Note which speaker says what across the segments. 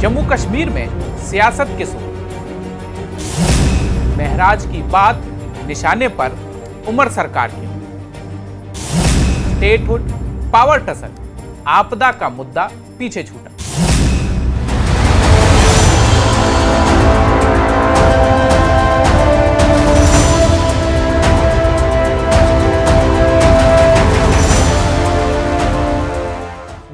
Speaker 1: जम्मू कश्मीर में सियासत किस ओर? महराज की बात निशाने पर उमर सरकार की। स्टेटहुड, पावर टसल, आपदा का मुद्दा पीछे छूटा।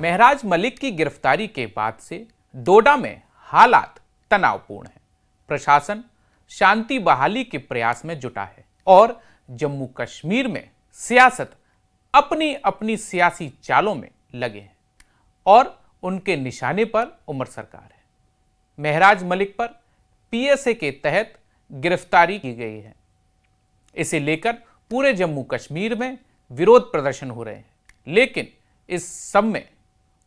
Speaker 1: महराज मलिक की गिरफ्तारी के बाद से डोडा में हालात तनावपूर्ण हैं। प्रशासन शांति बहाली के प्रयास में जुटा है और जम्मू कश्मीर में सियासत अपनी अपनी सियासी चालों में लगे हैं और उनके निशाने पर उमर सरकार है। महराज मलिक पर पीएसए के तहत गिरफ्तारी की गई है। इसे लेकर पूरे जम्मू कश्मीर में विरोध प्रदर्शन हो रहे हैं, लेकिन इस सब में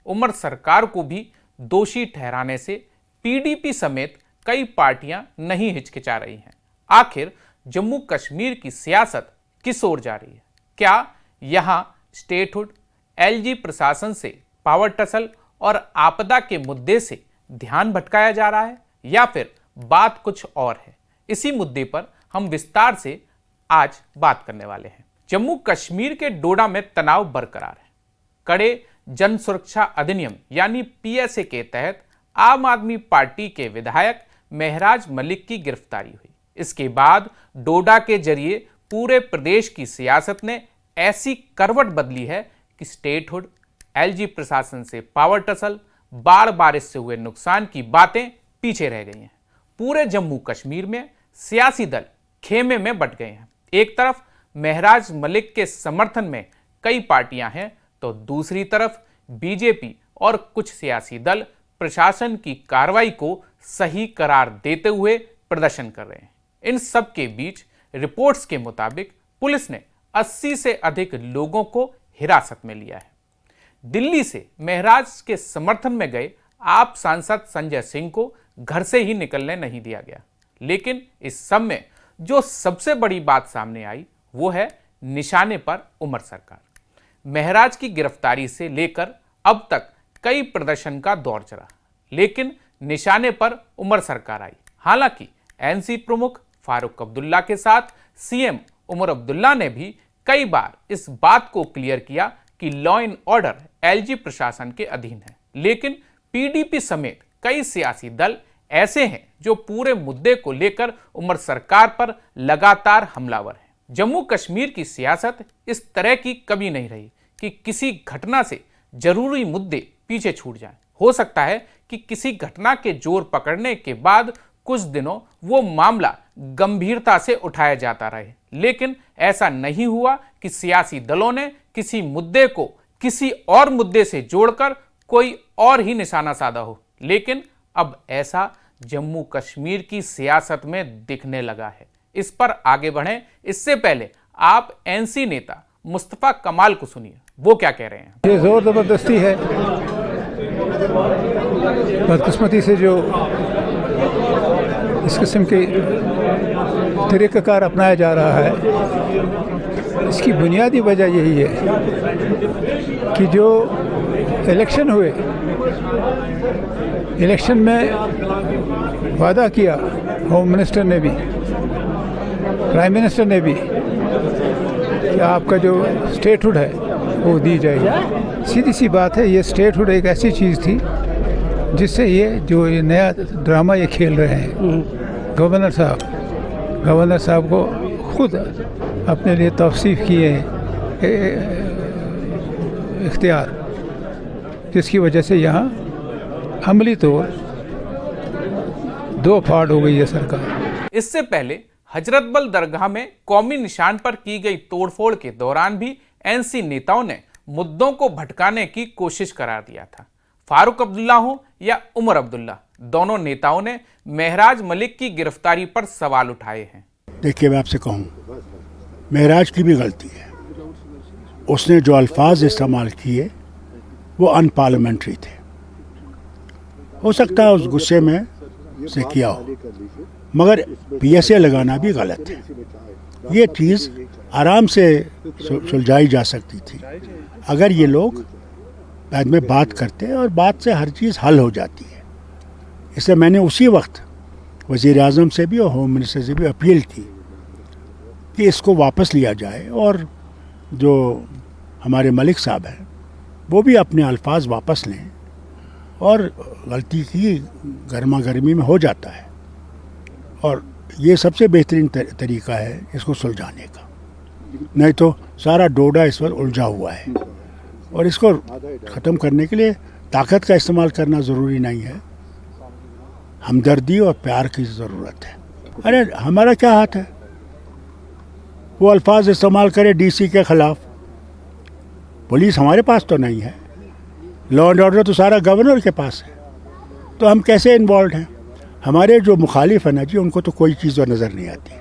Speaker 1: उमर सरकार को भी दोषी ठहराने से पीडीपी समेत कई पार्टियां नहीं हिचकिचा रही हैं। आखिर जम्मू कश्मीर की सियासत किस ओर जा रही है? क्या यहां स्टेटहुड, एलजी प्रशासन से पावर टसल और आपदा के मुद्दे से ध्यान भटकाया जा रहा है या फिर बात कुछ और है? इसी मुद्दे पर हम विस्तार से आज बात करने वाले हैं। जम्मू कश्मीर के डोडा में तनाव बरकरार है। कड़े जन सुरक्षा अधिनियम यानी पीएसए के तहत आम आदमी पार्टी के विधायक महराज मलिक की गिरफ्तारी हुई। इसके बाद डोडा के जरिए पूरे प्रदेश की सियासत ने ऐसी करवट बदली है कि स्टेटहुड, एलजी प्रशासन से पावर टसल, बाढ़ बारिश से हुए नुकसान की बातें पीछे रह गई हैं। पूरे जम्मू कश्मीर में सियासी दल खेमे में बंट गए हैं। एक तरफ महराज मलिक के समर्थन में कई पार्टियां हैं, तो दूसरी तरफ बीजेपी और कुछ सियासी दल प्रशासन की कार्रवाई को सही करार देते हुए प्रदर्शन कर रहे हैं। इन सब के बीच रिपोर्ट्स के मुताबिक पुलिस ने 80 से अधिक लोगों को हिरासत में लिया है। दिल्ली से महराज के समर्थन में गए आप सांसद संजय सिंह को घर से ही निकलने नहीं दिया गया। लेकिन इस सब में जो सबसे बड़ी बात सामने आई वो है निशाने पर उमर सरकार। महराज की गिरफ्तारी से लेकर अब तक कई प्रदर्शन का दौर चला, लेकिन निशाने पर उमर सरकार आई। हालांकि एनसी प्रमुख फारूक अब्दुल्ला के साथ सीएम उमर अब्दुल्ला ने भी कई बार इस बात को क्लियर किया कि लॉ एंड ऑर्डर एलजी प्रशासन के अधीन है, लेकिन पीडीपी समेत कई सियासी दल ऐसे हैं जो पूरे मुद्दे को लेकर उमर सरकार पर लगातार हमलावर हैं। जम्मू कश्मीर की सियासत इस तरह की कभी नहीं रही कि किसी घटना से जरूरी मुद्दे पीछे छूट जाएं। हो सकता है कि किसी घटना के जोर पकड़ने के बाद कुछ दिनों वो मामला गंभीरता से उठाया जाता रहे, लेकिन ऐसा नहीं हुआ कि सियासी दलों ने किसी मुद्दे को किसी और मुद्दे से जोड़कर कोई और ही निशाना साधा हो। लेकिन अब ऐसा जम्मू कश्मीर की सियासत में दिखने लगा है। इस पर आगे बढ़ें इससे पहले आप एनसी नेता मुस्तफा कमाल को सुनिए, वो क्या कह रहे हैं।
Speaker 2: ये जोर जबरदस्ती है, बदकिस्मती से जो इस किस्म के तरीक़ाकार अपनाया जा रहा है, इसकी बुनियादी वजह यही है कि जो इलेक्शन हुए, इलेक्शन में वादा किया होम मिनिस्टर ने भी, प्राइम मिनिस्टर ने भी, कि आपका जो स्टेटहुड है वो दी जाएगी। सीधी सी बात है, ये स्टेटहुड एक ऐसी चीज़ थी जिससे ये नया ड्रामा ये खेल रहे हैं। गवर्नर साहब को खुद अपने लिए तौसीफ किए इख्तियार, जिसकी वजह से यहाँ अमली तौर दो फाड़ हो गई है सरकार।
Speaker 1: इससे पहले हजरतबल दरगाह में कौमी निशान पर की गई तोड़फोड़ के दौरान भी एनसी नेताओं ने मुद्दों को भटकाने की कोशिश करार दिया था। फारूक अब्दुल्ला हो या उमर अब्दुल्ला, दोनों नेताओं ने महराज मलिक की गिरफ्तारी पर सवाल उठाए हैं।
Speaker 3: देखिए, मैं आपसे कहूँ, महराज की भी गलती है। उसने जो अल्फाज इस्तेमाल किए वो अनपार्लियामेंट्री थे। हो सकता है उस गुस्से में से किया हो, मगर पीएसए लगाना भी गलत है। ये चीज़ आराम से सुलझाई जा सकती थी अगर ये लोग बाद में बात करते और बात से हर चीज़ हल हो जाती है। इसलिए मैंने उसी वक्त वज़ीर आज़म से भी और होम मिनिस्टर से भी अपील की कि इसको वापस लिया जाए और जो हमारे मलिक साहब हैं वो भी अपने अल्फाज वापस लें, और गलती की गर्मा गर्मी में हो जाता है, और ये सबसे बेहतरीन तरीका है इसको सुलझाने का। नहीं तो सारा डोडा इस पर उलझा हुआ है, और इसको ख़त्म करने के लिए ताकत का इस्तेमाल करना ज़रूरी नहीं है, हमदर्दी और प्यार की ज़रूरत है। अरे हमारा क्या हाथ है, वो अल्फाज इस्तेमाल करे डीसी के ख़िलाफ़, पुलिस हमारे पास तो नहीं है, लॉ एंड ऑर्डर तो सारा गवर्नर के पास है, तो हम कैसे इन्वॉल्व हैं? हमारे जो मुखालिफ हैं ना जी, उनको तो कोई चीज़ नज़र नहीं आती,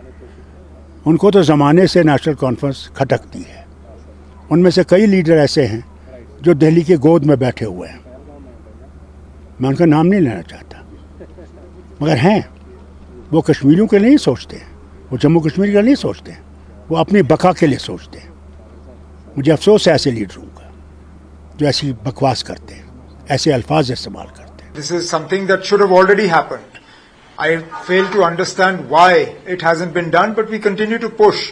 Speaker 3: उनको तो ज़माने से नेशनल कॉन्फ्रेंस खटकती है। उनमें से कई लीडर ऐसे हैं जो दिल्ली के गोद में बैठे हुए हैं, मैं उनका नाम नहीं लेना चाहता, मगर हैं, वो कश्मीरियों के लिए नहीं सोचते हैं, वो जम्मू कश्मीर का नहीं सोचते हैं, वो अपनी बका के लिए सोचते हैं। मुझे अफसोस है ऐसे लीडरों का जो ऐसी बकवास करते हैं, ऐसे अल्फाज इस्तेमाल करते हैं।
Speaker 4: This is something that should have already happened. I fail to understand why it hasn't been done, but we continue to push.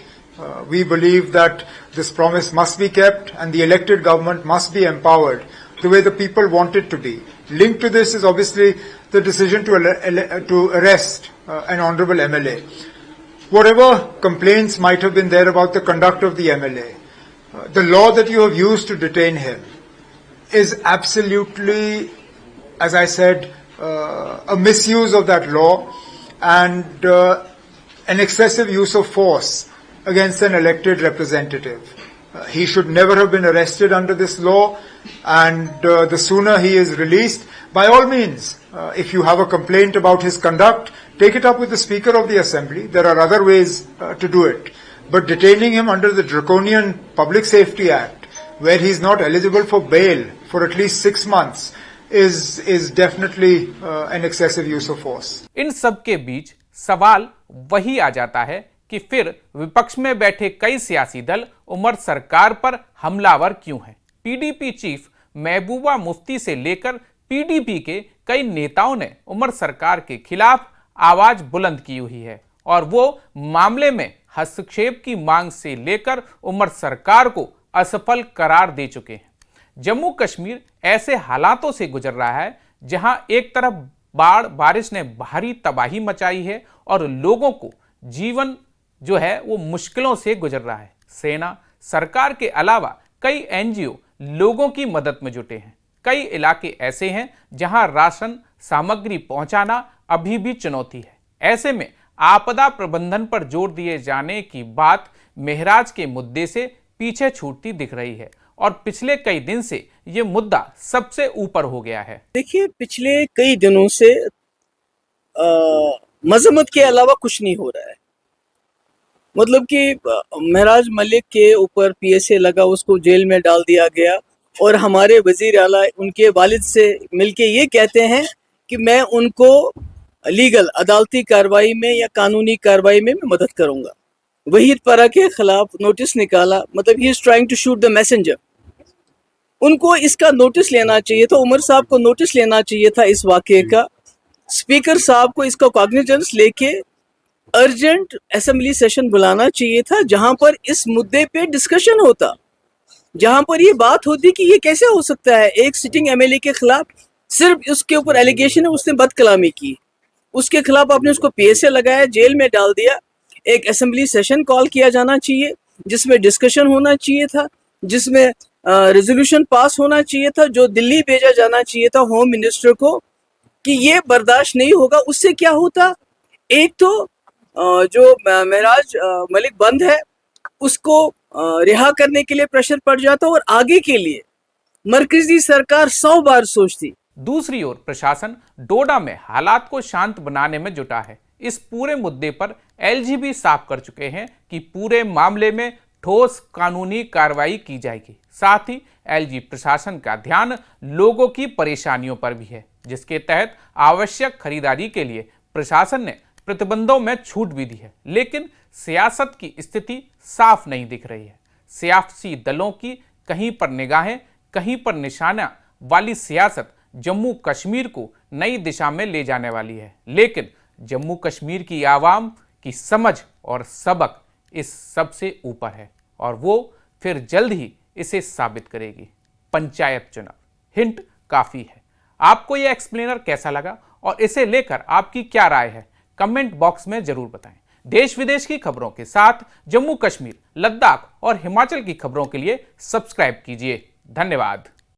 Speaker 4: We believe that this promise must be kept and the elected government must be empowered the way the people want it to be. Linked to this is obviously the decision to arrest an honorable MLA. Whatever complaints might have been there about the conduct of the MLA, the law that you have used to detain him is absolutely, as I said, a misuse of that law and an excessive use of force against an elected representative. He should never have been arrested under this law, and the sooner he is released, by all means, if you have a complaint about his conduct, take it up with the Speaker of the Assembly. There are other ways to do it. But detaining him under the draconian Public Safety Act, where he is not eligible for bail for at least 6 months, is definitely an excessive use of force.
Speaker 1: इन सब के बीच सवाल वही आ जाता है कि फिर विपक्ष में बैठे कई सियासी दल उमर सरकार पर हमलावर क्यों हैं? पीडीपी चीफ महबूबा मुफ्ती से लेकर पीडीपी के कई नेताओं ने उमर सरकार के खिलाफ आवाज बुलंद की हुई है, और वो मामले में हस्तक्षेप की मांग से लेकर उमर सरकार को असफल करार दे चुके हैं। जम्मू कश्मीर ऐसे हालातों से गुजर रहा है जहां एक तरफ बाढ़ बारिश ने भारी तबाही मचाई है और लोगों को जीवन जो है वो मुश्किलों से गुजर रहा है। सेना, सरकार के अलावा कई एनजीओ लोगों की मदद में जुटे हैं। कई इलाके ऐसे हैं जहां राशन सामग्री पहुंचाना अभी भी चुनौती है। ऐसे में आपदा प्रबंधन पर जोर दिए जाने की बात महराज के मुद्दे से पीछे छूटती दिख रही है, और पिछले कई दिन से ये मुद्दा सबसे ऊपर हो गया है।
Speaker 5: देखिए, पिछले कई दिनों से मजम्मत के अलावा कुछ नहीं हो रहा है। मतलब कि महराज मलिक के ऊपर पीएसए लगा, उसको जेल में डाल दिया गया, और हमारे वजीर आला उनके वालिद से मिलके ये कहते हैं कि मैं उनको लीगल अदालती कार्रवाई में या कानूनी कार्रवाई में मैं मदद करूंगा। वहीद परा के खिलाफ नोटिस निकाला, मतलब he is trying to shoot the messenger. उनको इसका नोटिस लेना चाहिए था, उमर साहब को नोटिस लेना चाहिए था इस वाकये का। स्पीकर साहब को इसका कॉग्निजेंस लेके अर्जेंट असेंबली सेशन बुलाना चाहिए था, जहां पर इस मुद्दे पे डिस्कशन होता, जहां पर ये बात होती कि ये कैसे हो सकता है एक सिटिंग एमएलए के खिलाफ सिर्फ उसके ऊपर एलिगेशन है उसने बदकलामी की, उसके खिलाफ आपने उसको पीएसए लगाया, जेल में डाल दिया। एक असेंबली सेशन कॉल किया जाना चाहिए जिसमें डिस्कशन होना चाहिए था, जिसमें रेजोल्यूशन पास होना चाहिए था, जो दिल्ली भेजा जाना चाहिए था होम मिनिस्टर को कि ये बर्दाश्त नहीं होगा। उससे क्या होता, एक तो जो महराज मलिक बंद है उसको रिहा करने के लिए प्रेशर पड़ जाता, और आगे के लिए मरकजी सरकार 100 बार सोचती।
Speaker 1: दूसरी ओर प्रशासन डोडा में हालात को शांत बनाने में जुटा है। इस पूरे मुद्दे पर एलजी भी साफ कर चुके हैं कि पूरे मामले में ठोस कानूनी कार्रवाई की जाएगी। साथ ही एलजी प्रशासन का ध्यान लोगों की परेशानियों पर भी है, जिसके तहत आवश्यक खरीदारी के लिए प्रशासन ने प्रतिबंधों में छूट भी दी है। लेकिन सियासत की स्थिति साफ नहीं दिख रही है। सियासी दलों की कहीं पर निगाहें, कहीं पर निशाना वाली सियासत जम्मू कश्मीर को नई दिशा में ले जाने वाली है, लेकिन जम्मू कश्मीर की आवाम की समझ और सबक इस सब से ऊपर है और वो फिर जल्द ही इसे साबित करेगी। पंचायत चुनाव हिंट काफी है। आपको यह एक्सप्लेनर कैसा लगा और इसे लेकर आपकी क्या राय है, कमेंट बॉक्स में जरूर बताएं। देश विदेश की खबरों के साथ जम्मू कश्मीर, लद्दाख और हिमाचल की खबरों के लिए सब्सक्राइब कीजिए। धन्यवाद।